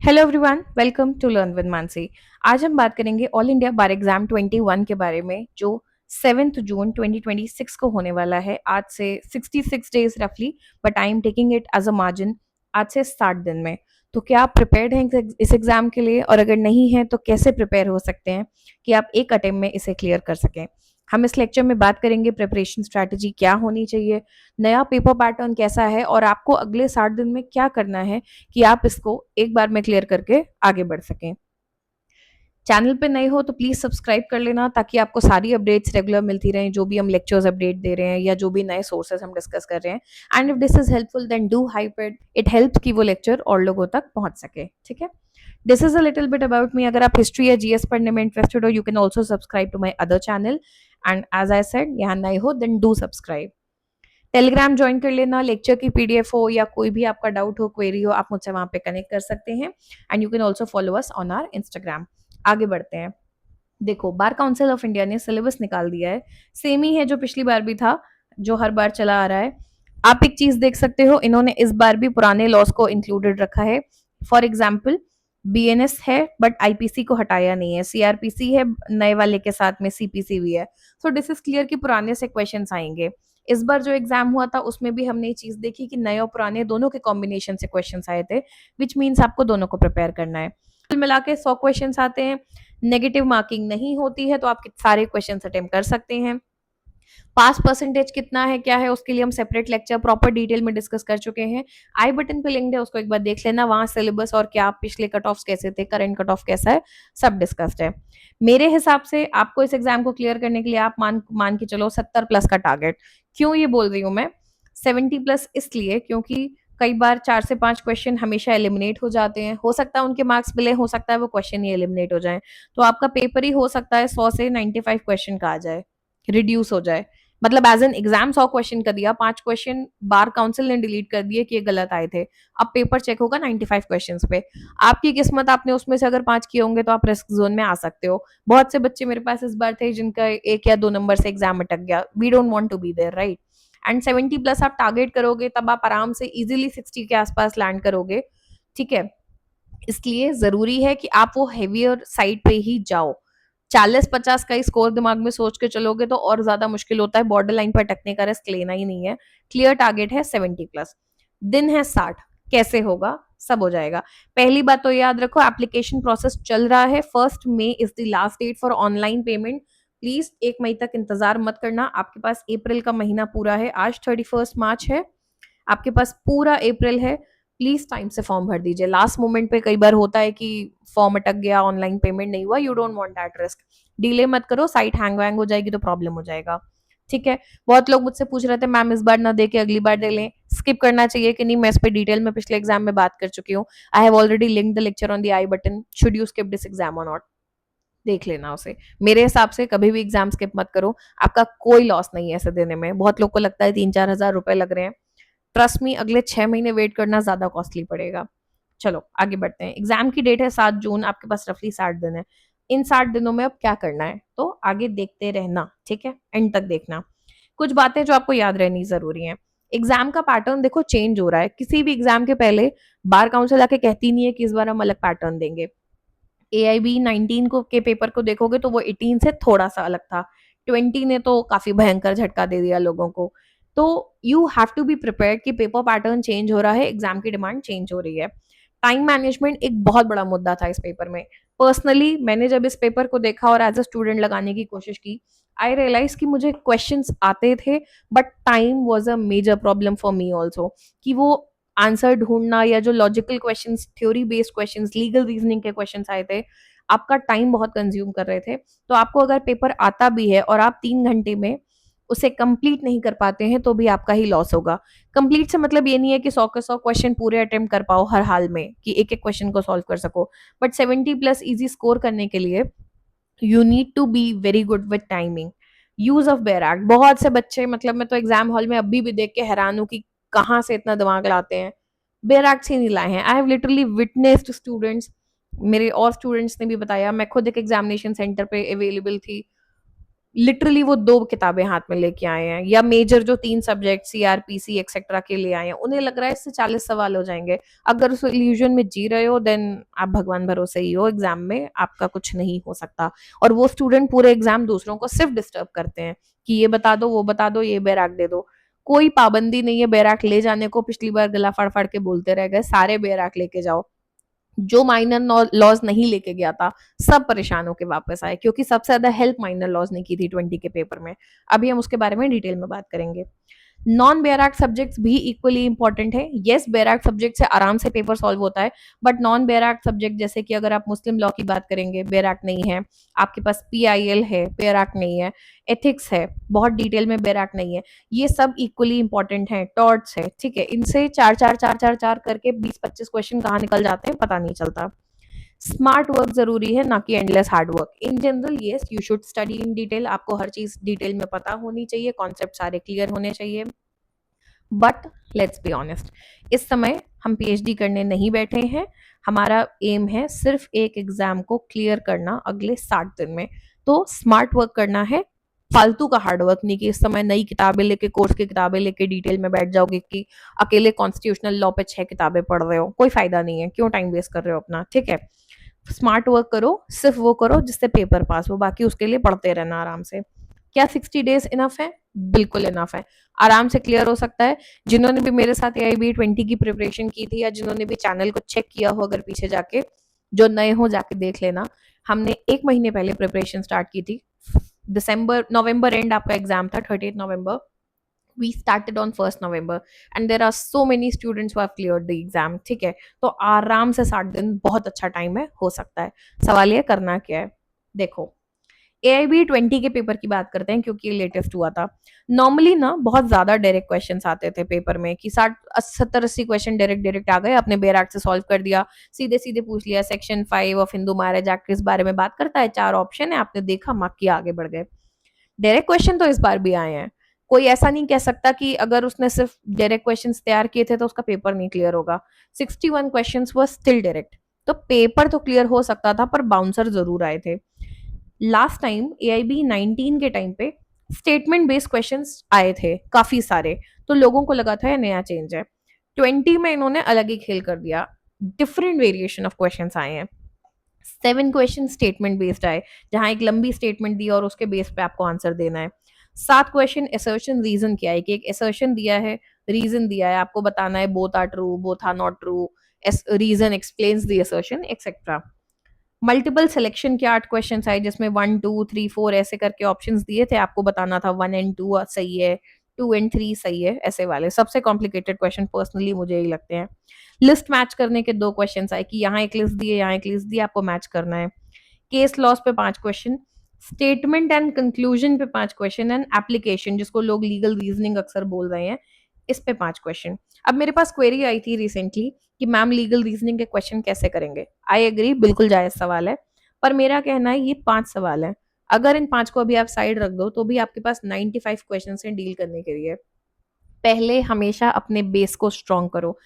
Hello everyone, welcome to learn with Mansi. आज हम बात करेंगे ऑल इंडिया बार एग्जाम 21 के बारे में, जो 7 जून 2026 को होने वाला है। आज से 66 डेज रफली, but I am taking it as a margin. आज से 60 दिन में। तो क्या आप प्रिपेयर्ड हैं इस एग्जाम के लिए, और अगर नहीं है तो कैसे प्रिपेयर हो सकते हैं कि आप एक अटेम्प्ट में इसे क्लियर कर सकें। हम इस लेक्चर में बात करेंगे प्रिपरेशन स्ट्रैटेजी क्या होनी चाहिए, नया पेपर पैटर्न कैसा है, और आपको अगले 60 दिन में क्या करना है कि आप इसको एक बार में क्लियर करके आगे बढ़ सकें। चैनल पे नए हो तो प्लीज सब्सक्राइब कर लेना, ताकि आपको सारी अपडेट्स रेगुलर मिलती रहें, जो भी हम लेक्चर्स अपडेट दे रहे हैं या जो भी नए सोर्सेज हम डिस्कस कर रहे हैं। And if this is helpful then do hype it, it help कि वो लेक्चर और लोगों तक पहुंच सके। ठीक है, this is a little bit about me. अगर आप हिस्ट्री या जीएस पढ़ने में इंटरेस्टेड हो, you can also subscribe to my other channel. And as I said, यहाँ नए हो then do subscribe. Telegram join कर लेना, लेक्चर की पीडीएफ हो या कोई भी आपका डाउट हो, क्वेरी हो, आप मुझसे वहां पे कनेक्ट कर सकते हैं। And you can also follow us on our Instagram. आगे बढ़ते हैं। देखो, बार काउंसिल ऑफ इंडिया ने सिलेबस निकाल दिया है। सेम ही है जो पिछली बार भी था, जो हर बार चला आ रहा है। आप एक चीज देख सकते हो, इन्होंने इस बार भी पुराने लॉस को इंक्लूडेड रखा है। फॉर एग्जाम्पल, बीएनएस है बट आईपीसी को हटाया नहीं है, सीआरपीसी है नए वाले के साथ में, सीपीसी भी है। सो दिस इज क्लियर कि पुराने से क्वेश्चन आएंगे। इस बार जो एग्जाम हुआ था उसमें भी हमने ये चीज देखी कि नए और पुराने दोनों के कॉम्बिनेशन से क्वेश्चन आए थे, विच मीन्स आपको दोनों को प्रिपेयर करना है। कुल मिला के 100 क्वेश्चन आते हैं। नेगेटिव मार्किंग नहीं होती है, तो आप सारे क्वेश्चन अटेम्प्ट कर सकते हैं। पास परसेंटेज कितना है, क्या है, उसके लिए हम सेपरेट लेक्चर प्रॉपर डिटेल में डिस्कस कर चुके हैं। आई बटन पे लिंक है, उसको एक बार देख लेना। वहां सिलेबस और क्या पिछले कट ऑफ कैसे थे, करंट कट ऑफ कैसा है, सब डिस्कस्ड है। मेरे हिसाब से आपको इस एग्जाम को क्लियर करने के लिए आप मान मान के चलो 70 प्लस का टारगेट। क्यों ये बोल रही हूँ मैं 70 प्लस? इसलिए क्योंकि कई बार 4 से 5 क्वेश्चन हमेशा एलिमिनेट हो जाते हैं। हो सकता है उनके मार्क्स मिले, हो सकता है वो क्वेश्चन ही एलिमिनेट हो जाए। तो आपका पेपर ही हो सकता है 100 से 95 क्वेश्चन का आ जाए, रिड्यूस हो जाए। मतलब एज एन एग्जाम 100 क्वेश्चन का दिया, 5 क्वेश्चन बार काउंसिल ने डिलीट कर दिए कि ये गलत आए थे। अब पेपर चेक होगा 95 क्वेश्चन पे। आपकी किस्मत, आपने उसमें से अगर 5 किए होंगे तो आप रिस्क जोन में आ सकते हो। बहुत से बच्चे मेरे पास इस बार थे जिनका 1 या 2 नंबर से एग्जाम अटक गया। We don't want to be there, right? And 70 plus आप टारगेट करोगे तब आप आराम से इजीली 60 के आसपास लैंड करोगे। ठीक है, इसलिए जरूरी है कि आप वो हेवियर साइड पे ही जाओ। 40-50 का ही स्कोर दिमाग में सोच के चलोगे तो और ज्यादा मुश्किल होता है, बॉर्डर लाइन पर अटकने का रिस्क लेना ही नहीं है। क्लियर टारगेट है 70 प्लस। दिन है 60। कैसे होगा? सब हो जाएगा। पहली बात तो याद रखो, एप्लीकेशन प्रोसेस चल रहा है। 1 May is the last date for online payment. Please 1 मई तक इंतजार मत करना। आपके पास अप्रैल का महीना पूरा है, आज 31 मार्च है, आपके पास पूरा अप्रैल है। प्लीज टाइम से फॉर्म भर दीजिए। लास्ट मोमेंट पे कई बार होता है कि फॉर्म अटक गया, ऑनलाइन पेमेंट नहीं हुआ। You don't want that risk. Delay मत करो, साइट हैंग वैंग हो जाएगी तो प्रॉब्लम हो जाएगा। ठीक है। बहुत लोग मुझसे पूछ रहे थे मैम इस बार ना दे के अगली बार दे लें, स्किप करना चाहिए कि नहीं, मैं इस पे डिटेल में पिछले एग्जाम में बात कर चुकी हूँ। I have already link the lecture on the I button, should you skip this exam और नॉट। देख लेना उसे। मेरे हिसाब से कभी भी एग्जाम स्किप मत करो, आपका कोई लॉस नहीं है ऐसे देने में। बहुत लोग को लगता है 3-4 हजार रुपए लग रहे हैं। ट्रस्ट मी, अगले 6 महीने वेट करना ज्यादा कॉस्टली पड़ेगा। चलो आगे बढ़ते हैं। एग्जाम की डेट है 7 जून, आपके पास रफली 60 दिन है। इन 60 दिनों में अब क्या करना है तो आगे देखते रहना। ठीक है, एंड तक देखना। कुछ बातें जो आपको याद रहनी जरूरी है। एग्जाम का पैटर्न देखो चेंज हो रहा है। किसी भी एग्जाम के पहले बार काउंसिल आके कहती नहीं है कि इस बार हम अलग पैटर्न देंगे। AIB 19 को के पेपर को देखोगे तो वो 18 से थोड़ा सा अलग था। 20 ने तो काफी भयंकर झटका दे दिया लोगों को। तो you have to be prepared कि पेपर पैटर्न चेंज हो रहा है, एग्जाम की डिमांड चेंज हो रही है। टाइम मैनेजमेंट एक बहुत बड़ा मुद्दा था इस पेपर में। पर्सनली मैंने जब इस पेपर को देखा और एज अ स्टूडेंट लगाने की कोशिश की, आई रियलाइज कि मुझे क्वेश्चंस आते थे but time was a major problem for me also, कि वो आंसर ढूंढना या जो logical questions, theory based questions, legal reasoning के क्वेश्चंस आए थे, आपका टाइम बहुत कंज्यूम कर रहे थे। तो आपको अगर पेपर आता भी है और आप 3 घंटे में उसे कंप्लीट नहीं कर पाते हैं तो भी आपका ही लॉस होगा। कंप्लीट से मतलब ये नहीं है कि 100 के 100 क्वेश्चन पूरे अटेम्प्ट कर पाओ हर हाल में, कि एक एक क्वेश्चन को सॉल्व कर सको। बट 70 प्लस इजी स्कोर करने के लिए you need to be very good with timing. Use of bare act, बहुत से बच्चे, मतलब मैं तो एग्जाम हॉल में अभी भी देख के हैरान हूँ कि कहाँ से इतना दिमाग लाते हैं। बेयर एक्ट से नहीं लाए हैं। I have literally witnessed students, मेरे और स्टूडेंट्स ने भी बताया, मैं खुद एक एग्जामिनेशन सेंटर पे अवेलेबल थी। लिटरली वो 2 किताबें हाथ में लेके आए हैं, या मेजर जो 3 सब्जेक्ट सीआरपीसी एक्सेट्रा के लिए आए हैं, उन्हें लग रहा है इससे 40 सवाल हो जाएंगे। अगर उस इल्यूजन में जी रहे हो देन आप भगवान भरोसे ही हो, एग्जाम में आपका कुछ नहीं हो सकता। और वो स्टूडेंट पूरे एग्जाम दूसरों को सिर्फ डिस्टर्ब करते हैं कि ये बता दो, वो बता दो, ये बैराक दे दो। कोई पाबंदी नहीं है बैराक ले जाने को, पिछली बार गला फाड़ फाड़ के बोलते रह गए सारे बैराक लेके जाओ। जो माइनर लॉज नहीं लेके गया था सब परेशान होके वापस आए, क्योंकि सबसे ज्यादा हेल्प माइनर लॉज ने की थी 20 के पेपर में। अभी हम उसके बारे में डिटेल में बात करेंगे। नॉन बेयरैक सब्जेक्ट्स भी इक्वली इंपॉर्टेंट है। येस, बेयरैक सब्जेक्ट से आराम से पेपर सॉल्व होता है, बट नॉन बेयरैक सब्जेक्ट जैसे कि अगर आप मुस्लिम लॉ की बात करेंगे बेयरैक नहीं है, आपके पास पीआईएल है बेयरैक नहीं है, एथिक्स है बहुत डिटेल में बेयरैक नहीं है, ये सब इक्वली इंपॉर्टेंट है। टॉर्ट्स है, ठीक है, इनसे चार चार चार चार चार करके 20-25 क्वेश्चन कहाँ निकल जाते हैं पता नहीं चलता। स्मार्ट वर्क जरूरी है, ना कि endless hard work. In general yes you should study in detail, आपको हर चीज डिटेल में पता होनी चाहिए, कॉन्सेप्ट सारे क्लियर होने चाहिए। बट लेट्स बी ऑनेस्ट, इस समय हम पीएचडी करने नहीं बैठे हैं। हमारा एम है सिर्फ एक एग्जाम को क्लियर करना अगले 60 दिन में। तो स्मार्ट वर्क करना है, फालतू का हार्ड वर्क नहीं कि इस समय नई किताबें लेके, कोर्स की किताबें लेके डिटेल में बैठ जाओगे कि अकेले कॉन्स्टिट्यूशनल लॉ पे 6 किताबें पढ़ रहे हो, कोई फायदा नहीं है, क्यों टाइम वेस्ट कर रहे हो अपना, ठीक है। स्मार्ट वर्क करो, सिर्फ वो करो जिससे पेपर पास हो, बाकी उसके लिए पढ़ते रहना आराम से। क्या 60 डेज इनफ है? बिल्कुल इनफ है, आराम से क्लियर हो सकता है। जिन्होंने भी मेरे साथ AIB 20 की प्रिपरेशन की थी, या जिन्होंने भी चैनल को चेक किया हो अगर पीछे जाके, जो नए हो जाके देख लेना। हमने 1 महीने पहले प्रिपरेशन स्टार्ट की थी। दिसंबर नवंबर एंड आपका एग्जाम था 30 नवंबर। We started on 1 November and there are so many students who have cleared the exam, ठीक है। तो आराम से 60 दिन बहुत अच्छा टाइम है, हो सकता है। सवाल ये करना क्या है, देखो AIB 20 के पेपर की बात करते हैं क्योंकि ये लेटेस्ट हुआ था। नॉर्मली ना बहुत ज्यादा डायरेक्ट क्वेश्चंस आते थे पेपर में कि 60 70 80 क्वेश्चन डायरेक्ट डायरेक्ट आ गए, आपने बेयर एक्ट से सॉल्व कर दिया, सीधे सीधे पूछ लिया section 5 of Hindu marriage act किस बारे में बात करता है, 4 ऑप्शन है, आपने देखा मार्क किया आगे बढ़ गए। डायरेक्ट क्वेश्चन तो इस बार भी आए हैं, कोई ऐसा नहीं कह सकता कि अगर उसने सिर्फ डायरेक्ट क्वेश्चंस तैयार किए थे तो उसका पेपर नहीं क्लियर होगा। 61 क्वेश्चंस वर स्टिल डायरेक्ट, तो पेपर तो क्लियर हो सकता था पर बाउंसर जरूर आए थे। लास्ट टाइम AIB 19 के टाइम पे स्टेटमेंट बेस्ड क्वेश्चंस आए थे काफी सारे, तो लोगों को लगा था ये नया चेंज है। 20 में इन्होंने अलग ही खेल कर दिया, डिफरेंट वेरिएशन ऑफ क्वेश्चंस आए हैं। 7 क्वेश्चन स्टेटमेंट बेस्ड आए, जहां एक लंबी स्टेटमेंट दी और उसके बेस पे आपको आंसर देना है। 7 क्वेश्चन असर्शन रीजन किया है कि एक असर्शन दिया है, रीजन दिया है, आपको बताना है both are true, both are not true, reason explains the assertion etcetera. Multiple selection के 8 क्वेश्चन आए, जिसमें 1 2 3 4 ऐसे करके ऑप्शंस दिए थे, आपको बताना था 1 and 2 सही है, 2 and 3 सही है, ऐसे वाले सबसे कॉम्प्लिकेटेड क्वेश्चन पर्सनली मुझे यही लगते हैं। लिस्ट मैच करने के 2 क्वेश्चन आए कि यहाँ एक लिस्ट दी है, यहाँ एक लिस्ट दी है, आपको मैच करना है। केस लॉस पे 5 क्वेश्चन, स्टेटमेंट एंड कंक्लूजन पे 5 क्वेश्चन, एंड एप्लीकेशन जिसको लोग लीगल रीजनिंग अक्सर बोल रहे हैं, इस पे 5 क्वेश्चन। अब मेरे पास क्वेरी आई थी रिसेंटली कि मैम लीगल रीजनिंग के क्वेश्चन कैसे करेंगे। आई एग्री, बिल्कुल जायज सवाल है, पर मेरा कहना है ये 5 सवाल है, अगर इन 5 को अभी आप साइड रख दो तो भी आपके पास 95 क्वेश्चन है डील करने के लिए। पहले हमेशा अपने बेस को स्ट्रॉन्ग करो।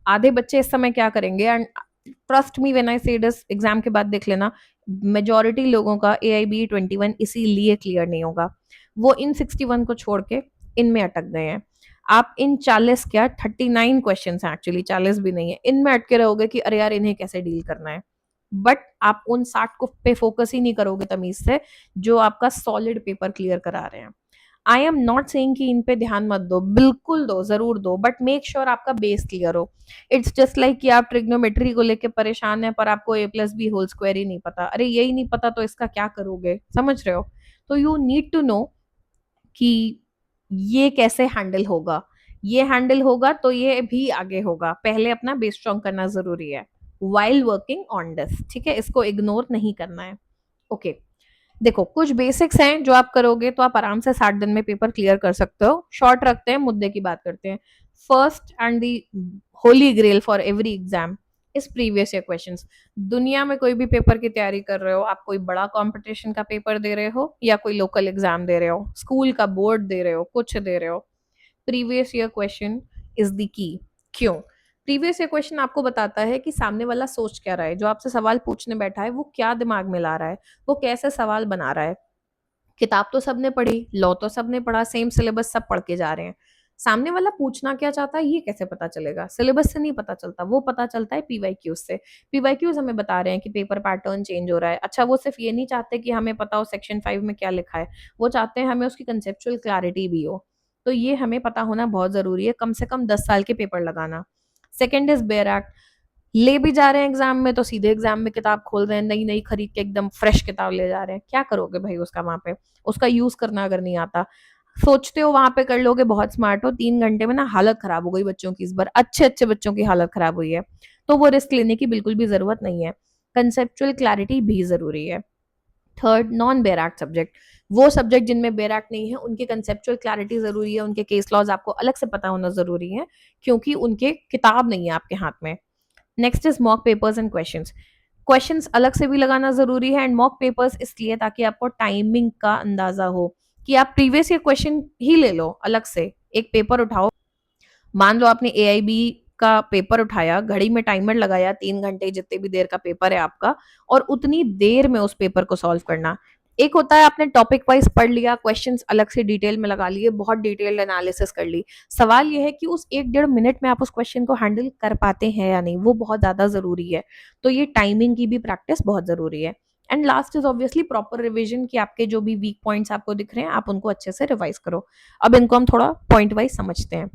आधे बच्चे इस समय क्या करेंगे, and trust me when I से दिस, एग्जाम के बाद देख लेना, मेजोरिटी लोगों का AIB 21 इसीलिए क्लियर नहीं होगा, वो इन 61 को छोड़ के इनमें अटक गए हैं। आप इन 40 क्या 39 क्वेश्चन है, एक्चुअली 40 भी नहीं है, इनमें अटके रहोगे कि अरे यार इन्हें कैसे डील करना है। बट आप उन 60 को पे फोकस ही नहीं करोगे तमीज से, जो आपका सॉलिड पेपर क्लियर करा रहे हैं। आई एम नॉट सेइंग कि इन पे ध्यान मत दो, बिल्कुल दो, जरूर दो, बट मेक श्योर आपका बेस क्लियर हो। इट्स जस्ट लाइक कि आप ट्रिग्नोमेट्री को लेके परेशान है पर आपको A+B होल स्क्वायर ही नहीं पता, अरे यही नहीं पता तो इसका क्या करोगे, समझ रहे हो। तो यू नीड टू नो कि ये कैसे हैंडल होगा, ये हैंडल होगा तो ये भी आगे होगा, पहले अपना बेस स्ट्रॉन्ग करना जरूरी है वाइल वर्किंग ऑन दिस, ठीक है, इसको इग्नोर नहीं करना है। ओके देखो कुछ बेसिक्स हैं जो आप करोगे तो आप आराम से 60 दिन में पेपर क्लियर कर सकते हो। शॉर्ट रखते हैं, मुद्दे की बात करते हैं। First and the holy grail for every exam is previous year questions. दुनिया में कोई भी पेपर की तैयारी कर रहे हो, आप कोई बड़ा कंपटीशन का पेपर दे रहे हो या कोई लोकल एग्जाम दे रहे हो, स्कूल का बोर्ड दे रहे हो, कुछ दे रहे हो, previous year question is the key. क्यों? प्रीवियस ईयर क्वेश्चन आपको बताता है कि सामने वाला सोच क्या रहा है, जो आपसे सवाल पूछने बैठा है वो क्या दिमाग में ला रहा है, वो कैसे सवाल बना रहा है, किताब तो सबने पढ़ी, लॉ तो सबने पढ़ा, सेम सिलेबस सब पढ़ के जा रहे हैं। सामने वाला पूछना क्या चाहता है ये कैसे पता चलेगा? सिलेबस से नहीं पता चलता, वो पता चलता है पीवाईक्यूज से। पीवाईक्यूज हमें बता रहे हैं कि पेपर पैटर्न चेंज हो रहा है। अच्छा, वो सिर्फ ये नहीं चाहते कि हमें पता हो सेक्शन 5 में क्या लिखा है, वो चाहते हैं हमें उसकी कंसेप्चुअल क्लैरिटी भी हो। तो ये हमें पता होना बहुत जरूरी है, कम से कम 10 साल के पेपर लगाना। Second is bare act. ले भी जा रहे हैं एग्जाम में तो सीधे एग्जाम में किताब खोल रहे हैं, नई नई खरीद के एकदम फ्रेश किताब ले जा रहे हैं। क्या करोगे भाई उसका वहां पे? उसका यूज करना अगर नहीं आता, सोचते हो वहां पे कर लोगे, बहुत स्मार्ट हो, 3 घंटे में ना हालत खराब हो गई बच्चों की, इस बार अच्छे अच्छे बच्चों की हालत खराब हुई है। तो वो रिस्क लेने की बिल्कुल भी जरूरत नहीं है। कंसेप्चुअल क्लैरिटी भी जरूरी है। थर्ड, नॉन बेराक्ट सब्जेक्ट। वो सब्जेक्ट जिनमें बेराक्ट नहीं है उनके कंसेप्चुअल क्लैरिटी जरूरी है, उनके केस लॉज आपको अलग से पता होना जरूरी है, क्योंकि उनके किताब नहीं है आपके हाथ में। Next is mock papers and questions. Questions अलग से भी लगाना जरूरी है, एंड मॉक पेपर्स इसलिए ताकि आपको टाइमिंग का अंदाजा हो, कि आप प्रीवियस ईयर क्वेश्चन ही ले लो अलग से, एक पेपर उठाओ। मान लो आपने एआईबी का पेपर उठाया, घड़ी में टाइमर लगाया, 3 घंटे जितने भी देर का पेपर है आपका, और उतनी देर में उस पेपर को सॉल्व करना। एक होता है आपने टॉपिक वाइज पढ़ लिया, क्वेश्चंस अलग से डिटेल में लगा लिए, बहुत डिटेल्ड एनालिसिस कर ली। सवाल यह है कि उस 1 डेढ़ मिनट में आप उस क्वेश्चन को हैंडल कर पाते हैं या नहीं, वो बहुत ज्यादा जरूरी है। तो ये टाइमिंग की भी प्रैक्टिस बहुत जरूरी है। And last is obviously proper revision, कि आपके जो भी वीक पॉइंट्स आपको दिख रहे हैं आप उनको अच्छे से रिवाइज करो। अब इनको हम थोड़ा पॉइंट वाइज समझते हैं।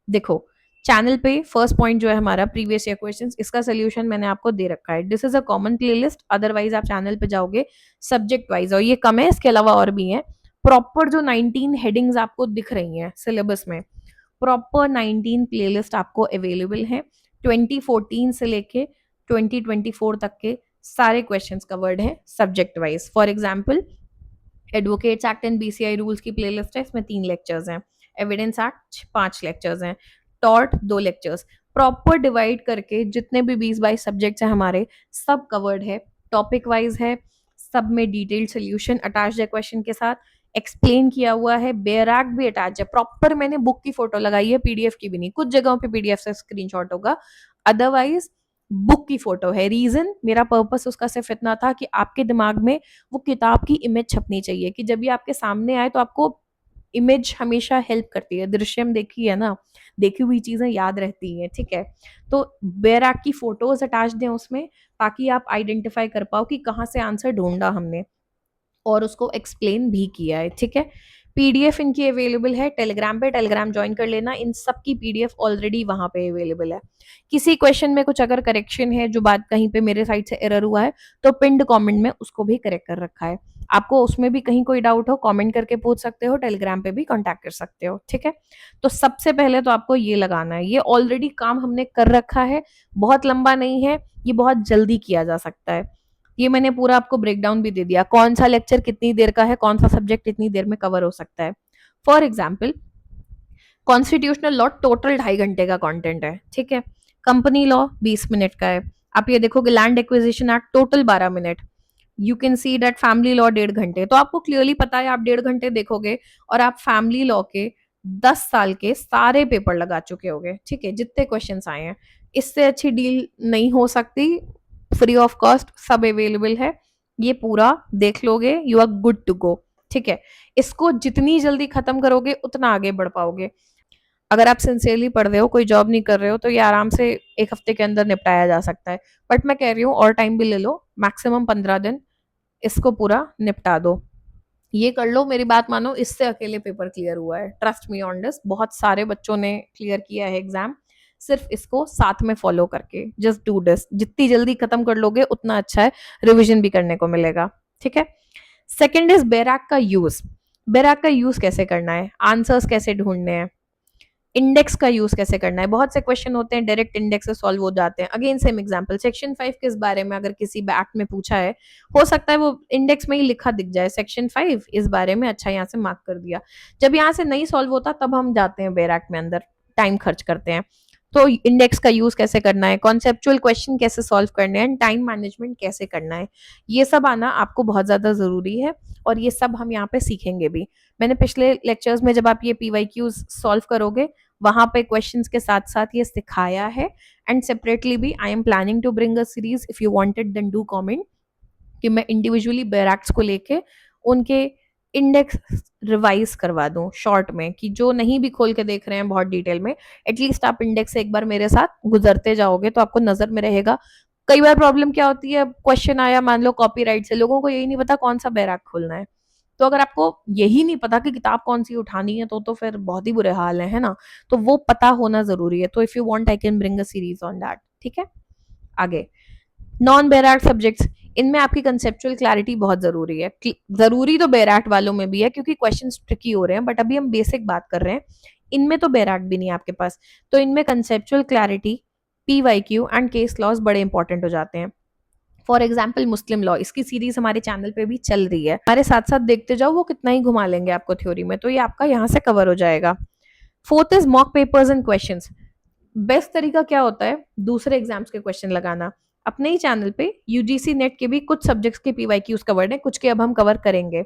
देखो, चैनल पे फर्स्ट पॉइंट जो है हमारा प्रीवियस ईयर क्वेश्चंस, इसका सोल्यूशन मैंने आपको दे रखा है। This is a common playlist, otherwise आप चैनल पे जाओगे सब्जेक्ट वाइज, और ये कम है, इसके अलावा और भी हैं। प्रॉपर जो 19 हेडिंग्स आपको दिख रही हैं सिलेबस में, प्रॉपर 19 प्लेलिस्ट आपको अवेलेबल है। 2014 से लेके 2024 तक के सारे क्वेश्चंस कवर्ड हैं subject wise. For example, advocates act and BCI rules की प्लेलिस्ट है, इसमें 3 लेक्चर्स हैं। एविडेंस एक्ट 5 लेक्चर्स हैं। Tort 2 lectures. प्रॉपर डिवाइड करके जितने भी 20-22 सब्जेक्ट्स हैं हमारे, सब कवर्ड है, टॉपिक वाइज है, सब में डिटेल्ड सोल्यूशन अटैच है क्वेश्चन के साथ, एक्सप्लेन किया हुआ है, बेयरैक भी अटैच है। प्रॉपर मैंने बुक की फोटो लगाई है, पीडीएफ की भी नहीं, कुछ जगहों पे पीडीएफ से स्क्रीनशॉट होगा, अदरवाइज बुक की फोटो है। रीजन, मेरा पर्पस उसका सिर्फ इतना था कि आपके दिमाग में वो किताब की इमेज छपनी चाहिए, कि जब ये आपके सामने आए तो आपको इमेज हमेशा हेल्प करती है। दृश्यम देखी है ना, देखी हुई चीजें याद रहती हैं, ठीक है। तो बैराक की फोटोज अटैच दें उसमें, ताकि आप आइडेंटिफाई कर पाओ कि कहाँ से आंसर ढूंढा हमने, और उसको एक्सप्लेन भी किया है, ठीक है। पीडीएफ इनकी अवेलेबल है टेलीग्राम पे, टेलीग्राम ज्वाइन कर लेना, इन सब की पीडीएफ ऑलरेडी वहां पे अवेलेबल है। किसी क्वेश्चन में कुछ अगर करेक्शन है, जो बात कहीं पे मेरे साइड से एरर हुआ है, तो पिंड कमेंट में उसको भी करेक्ट कर रखा है। आपको उसमें भी कहीं कोई डाउट हो, कमेंट करके पूछ सकते हो, टेलीग्राम पे भी कांटेक्ट कर सकते हो, ठीक है। तो सबसे पहले तो आपको ये लगाना है, ये ऑलरेडी काम हमने कर रखा है, बहुत लंबा नहीं है, ये बहुत जल्दी किया जा सकता है। ये मैंने पूरा आपको ब्रेकडाउन भी दे दिया, कौन सा लेक्चर कितनी देर का है, कौन सा सब्जेक्ट कितनी देर में कवर हो सकता है। For example, constitutional law total 2.5 घंटे का कंटेंट है, ठीक है। कंपनी लॉ 20 मिनट का है। आप ये देखोगे land acquisition act total 12 minute. You can see that family law 1.5 घंटे। तो आपको क्लियरली पता है, आप 1.5 घंटे देखोगे और आप फैमिली लॉ के 10 साल के सारे पेपर लगा चुके होगे, ठीक है, जितने क्वेश्चन आए हैं। इससे अच्छी डील नहीं हो सकती, फ्री ऑफ कॉस्ट सब अवेलेबल है, ये पूरा देख लोगे, you are good to go, ठीक है। इसको जितनी जल्दी खत्म करोगे उतना आगे बढ़ पाओगे। अगर आप सिंसियरली पढ़ रहे हो, कोई जॉब नहीं कर रहे हो, तो ये आराम से 1 हफ्ते के अंदर निपटाया जा सकता है। बट मैं कह रही हूँ और टाइम भी ले लो, मैक्सिमम 15 दिन, इसको पूरा निपटा दो। ये कर लो, मेरी बात मानो, इससे अकेले पेपर क्लियर हुआ है, ट्रस्ट मी ऑन दिस, बहुत सारे बच्चों ने क्लियर किया है एग्जाम, सिर्फ इसको साथ में फॉलो करके। जस्ट डू दिस, जितनी जल्दी खत्म कर लोगे उतना अच्छा है, रिविजन भी करने को मिलेगा, ठीक है। सेकेंड इज बैराक का यूज। बैराक का यूज कैसे करना है, आंसर्स कैसे ढूंढने हैं, इंडेक्स का यूज कैसे करना है। बहुत से क्वेश्चन होते हैं डायरेक्ट इंडेक्स से सॉल्व हो जाते हैं। अगेन सेम एग्जांपल, सेक्शन 5 किस बारे में अगर किसी एक्ट में पूछा है, हो सकता है वो इंडेक्स में ही लिखा दिख जाए सेक्शन 5 इस बारे में, अच्छा यहाँ से मार्क कर दिया। जब यहाँ से नहीं सॉल्व होता तब हम जाते हैं बेर एक्ट में अंदर, टाइम खर्च करते हैं। तो इंडेक्स का यूज कैसे करना है, कॉन्सेप्चुअल क्वेश्चन कैसे सॉल्व करने हैं, टाइम मैनेजमेंट कैसे करना है, ये सब आना आपको बहुत ज्यादा जरूरी है, और ये सब हम यहाँ पे सीखेंगे भी। मैंने पिछले लेक्चर्स में, जब आप ये पीवाईक्यूज सॉल्व करोगे, वहां पे क्वेश्चंस के साथ साथ ये सिखाया है। एंड सेपरेटली भी I am planning to bring a series, if you wanted then do comment, कि मैं इंडिविजुअली बैरक्स को लेके उनके इंडेक्स रिवाइज करवा दूं शॉर्ट में, कि जो नहीं भी खोल के देख रहे हैं बहुत डिटेल में, एटलीस्ट आप इंडेक्स से एक बार मेरे साथ गुजरते जाओगे तो आपको नजर में रहेगा। कई बार प्रॉब्लम क्या होती है, क्वेश्चन आया मान लो कॉपीराइट से, लोगों को यही नहीं पता कौन सा बैराक खोलना है। तो अगर आपको यही नहीं पता कि किताब कौन सी उठानी है तो फिर बहुत ही बुरे हाल है ना। तो वो पता होना जरूरी है। तो if you want I can bring a series on that. ठीक है, आगे नॉन बेराट सब्जेक्ट्स, इनमें आपकी कंसेप्चुअल क्लैरिटी बहुत जरूरी है। जरूरी तो बेराट वालों में भी है क्योंकि क्वेश्चन ट्रिकी हो रहे हैं, बट अभी हम बेसिक बात कर रहे हैं। इनमें तो बेराट भी नहीं है आपके पास, तो इनमें conceptual clarity, PYQ and case laws बड़े इंपॉर्टेंट हो जाते हैं। फॉर एग्जाम्पल मुस्लिम लॉ, इसकी सीरीज हमारे चैनल पे भी चल रही है, हमारे साथ साथ देखते जाओ, वो कितना ही घुमा लेंगे आपको थ्योरी में, तो ये आपका यहाँ से कवर हो जाएगा। Fourth is mock papers and questions. Best तरीका क्या होता है दूसरे एग्जाम्स के क्वेश्चन लगाना। अपने ही चैनल पे यूजीसी नेट के भी कुछ सब्जेक्ट्स के पीवाईक्यूज कवर्ड है, कुछ के अब हम कवर करेंगे,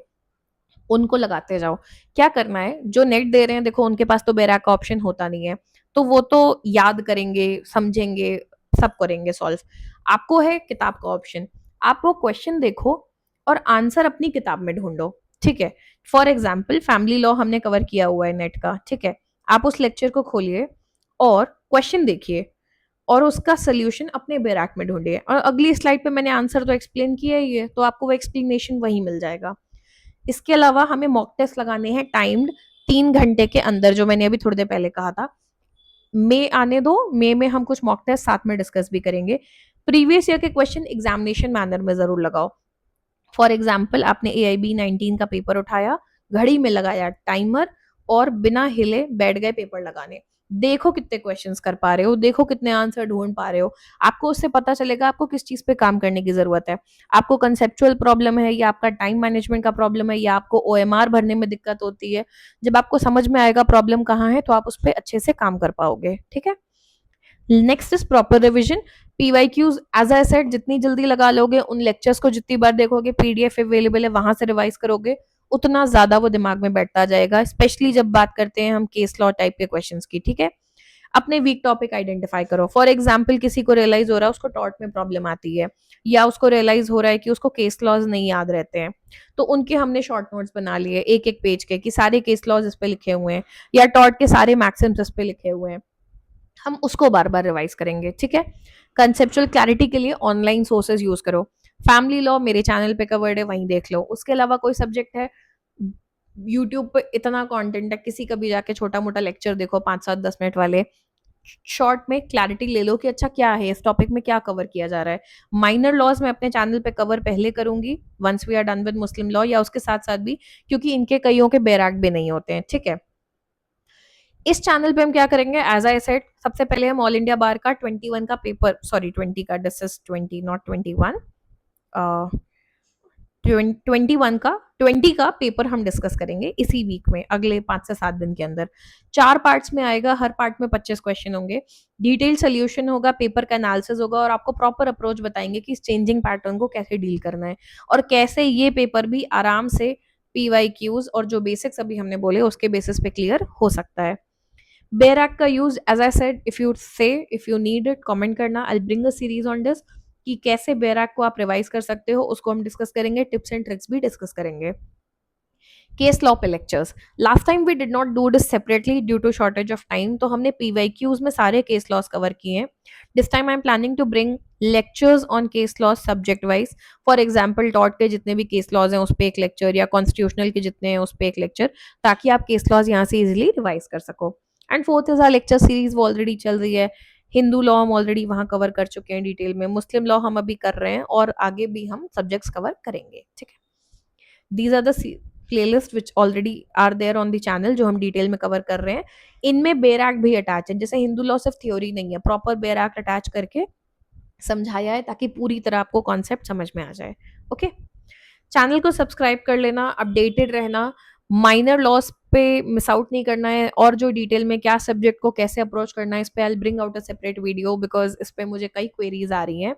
उनको लगाते जाओ। क्या करना है, जो नेट दे रहे हैं देखो उनके पास तो बैराक का ऑप्शन होता नहीं है, तो वो तो याद करेंगे, समझेंगे, सब करेंगे सॉल्व। आपको है किताब का ऑप्शन, आप वो क्वेश्चन देखो और आंसर अपनी किताब में ढूंढो। ठीक है, फॉर एग्जाम्पल फैमिली लॉ हमने कवर किया हुआ है नेट का, ठीक है, आप उस लेक्चर को खोलिए और क्वेश्चन देखिए और उसका सोल्यूशन अपने बैराक में ढूंढिए, और अगली स्लाइड पे मैंने आंसर तो एक्सप्लेन किया ही है, तो आपको वो एक्सप्लेनेशन वही मिल जाएगा। इसके अलावा हमें मॉक टेस्ट लगाने हैं टाइम्ड 3 घंटे के अंदर, जो मैंने अभी थोड़ी देर पहले कहा था। मई आने दो, मई में हम कुछ मॉक टेस्ट साथ में डिस्कस भी करेंगे। प्रीवियस ईयर के क्वेश्चन एग्जामिनेशन मैनर में जरूर लगाओ। फॉर एग्जाम्पल आपने AIB 19 का पेपर उठाया, घड़ी में लगाया टाइमर और बिना हिले बैठ गए पेपर लगाने। देखो कितने क्वेश्चंस कर पा रहे हो, देखो कितने आंसर ढूंढ पा रहे हो। आपको उससे पता चलेगा आपको किस चीज पे काम करने की जरूरत है। आपको कंसेप्चुअल प्रॉब्लम है, या आपका टाइम मैनेजमेंट का प्रॉब्लम है, या आपको OMR भरने में दिक्कत होती है। जब आपको समझ में आएगा प्रॉब्लम कहाँ है, तो आप उस पर अच्छे से काम कर पाओगे। ठीक है, next is proper revision. PYQs as I said जितनी जल्दी लगा लोगे, उन लेक्चर्स को जितनी बार देखोगे, PDF अवेलेबल है वहां से रिवाइज करोगे, उतना ज्यादा वो दिमाग में बैठता जाएगा, स्पेशली जब बात करते हैं हम केस लॉ टाइप के क्वेश्चंस की। ठीक है, अपने वीक टॉपिक आइडेंटिफाई करो। फॉर एग्जाम्पल किसी को रियलाइज हो रहा है उसको टॉर्ट में प्रॉब्लम आती है, या उसको रियलाइज हो रहा है कि उसको केस लॉज नहीं याद रहते हैं, तो उनके हमने शॉर्ट नोट्स बना लिए एक एक पेज के, कि सारे केस लॉज इस पे लिखे हुए हैं, या टॉर्ट के सारे मैक्सिम्स इस पे लिखे हुए हैं, हम उसको बार बार रिवाइज करेंगे। ठीक है, कंसेप्चुअल क्लैरिटी के लिए ऑनलाइन सोर्सेज यूज करो। फैमिली लॉ मेरे चैनल पे कवर्ड है, वहीं देख लो। उसके अलावा कोई सब्जेक्ट है, यूट्यूब पे इतना कंटेंट है, किसी का भी जाके छोटा मोटा लेक्चर देखो 5 7 10 मिनट वाले, शॉर्ट में क्लैरिटी ले लो कि अच्छा क्या है इस टॉपिक में, क्या कवर किया जा रहा है। माइनर लॉज मैं अपने चैनल पे कवर पहले करूंगी once we are done with Muslim law, या उसके साथ साथ भी, क्योंकि इनके कईयों के बैराक भी नहीं होते हैं। ठीक है, इस चैनल पे हम क्या करेंगे, एज आई सेड सबसे पहले हम ऑल इंडिया बार का 21 का पेपर, सॉरी 20 का, दिस इज 20 नॉट 21, 20 का पेपर हम डिस्कस करेंगे इसी वीक में, अगले 5 से 7 दिन के अंदर। 4 पार्ट्स में आएगा, हर पार्ट में 25 क्वेश्चन होंगे, डिटेल सोल्यूशन होगा, पेपर का एनालिसिस होगा, और आपको प्रॉपर अप्रोच बताएंगे कि इस चेंजिंग पैटर्न को कैसे डील करना है, और कैसे ये पेपर भी आराम से PYQs और जो बेसिक्स अभी हमने बोले उसके बेसिस पे क्लियर हो सकता है। बेराक का use as I said, if you need it comment करना, I bring a series on this, कि कैसे बेराक को आप रिवाइज कर सकते हो, उसको हम डिस्कस करेंगे, टिप्स एंड ट्रिक्स भी डिस्कस करेंगे। केस लॉ पे lectures, last time we did not do this separately due to shortage of time, तो हमने PYQs में सारे केस लॉस कवर किए हैं। This time I am planning to bring lectures on case laws subject wise. For example टॉट के जितने भी केस लॉज हैं उस पर एक लेक्चर, या कॉन्स्टिट्यूशनल के जितने हैं उस पर एक लेक्चर, ताकि आप केस लॉज यहाँ से इजिली रिवाइज कर सको। And fourth is are lecture series, वो ऑलरेडी चल रही है। हिंदू लॉ हम ऑलरेडी वहां कवर कर चुके हैं डिटेल में, मुस्लिम लॉ हम अभी कर रहे हैं, और आगे भी हम सब्जेक्ट्स कवर करेंगे। ठीक है, these are the playlist which already are there on the channel, जो हम डिटेल में कवर कर रहे हैं। इनमें बेराक भी अटैच है, जैसे हिंदू लॉ सिर्फ थ्योरी नहीं है, प्रॉपर बेराक अटैच करके समझाया है, ताकि पूरी तरह आपको कॉन्सेप्ट समझ में आ जाए। ओके, चैनल को सब्सक्राइब कर लेना, अपडेटेड रहना, माइनर लॉस पे मिस आउट नहीं करना है, और जो डिटेल में क्या सब्जेक्ट को कैसे अप्रोच करना है, इस पे I bring out a separate video, because इस पे मुझे कई क्वेरीज आ रही हैं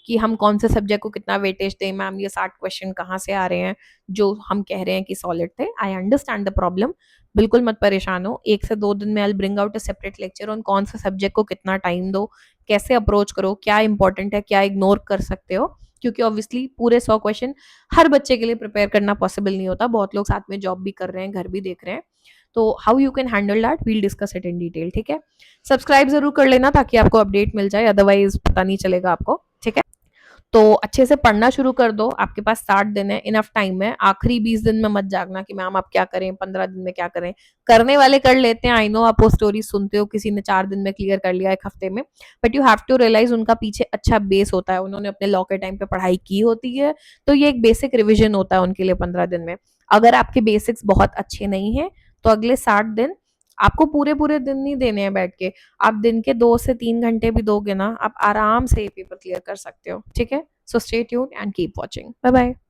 कि हम कौन से सब्जेक्ट को कितना वेटेज दें मैम, ये 60 क्वेश्चन कहाँ से आ रहे हैं जो हम कह रहे हैं कि सॉलिड थे। आई अंडरस्टैंड द प्रॉब्लम, बिल्कुल मत परेशान हो, 1 से 2 दिन में I bring out a separate lecture on कौन सा सब्जेक्ट को कितना टाइम दो, कैसे अप्रोच करो, क्या इंपॉर्टेंट है, क्या इग्नोर कर सकते हो, क्योंकि ऑब्वियसली पूरे 100 क्वेश्चन हर बच्चे के लिए प्रिपेयर करना पॉसिबल नहीं होता, बहुत लोग साथ में जॉब भी कर रहे हैं, घर भी देख रहे हैं। तो how you can handle that, we'll discuss it in detail, ठीक है। सब्सक्राइब जरूर कर लेना ताकि आपको अपडेट मिल जाए, अदरवाइज पता नहीं चलेगा आपको, ठीक है। तो अच्छे से पढ़ना शुरू कर दो, आपके पास 60 दिन है, इनफ टाइम है। आखिरी 20 दिन में मत जागना कि मैम आप क्या करें, 15 दिन में क्या करें। करने वाले कर लेते हैं, आई नो आप वो स्टोरी सुनते हो, किसी ने 4 दिन में क्लियर कर लिया, एक हफ्ते में, but you have to realise उनका पीछे अच्छा बेस होता है, उन्होंने अपने लॉ के टाइम पे पढ़ाई की होती है, तो ये एक बेसिक रिविजन होता है उनके लिए 15 दिन में। अगर आपके बेसिक्स बहुत अच्छे नहीं है तो अगले 60 दिन आपको पूरे पूरे दिन नहीं देने हैं बैठ के, आप दिन के 2 से 3 घंटे भी दोगे ना, आप आराम से ये पेपर क्लियर कर सकते हो, ठीक है। So stay tuned and keep watching, bye bye.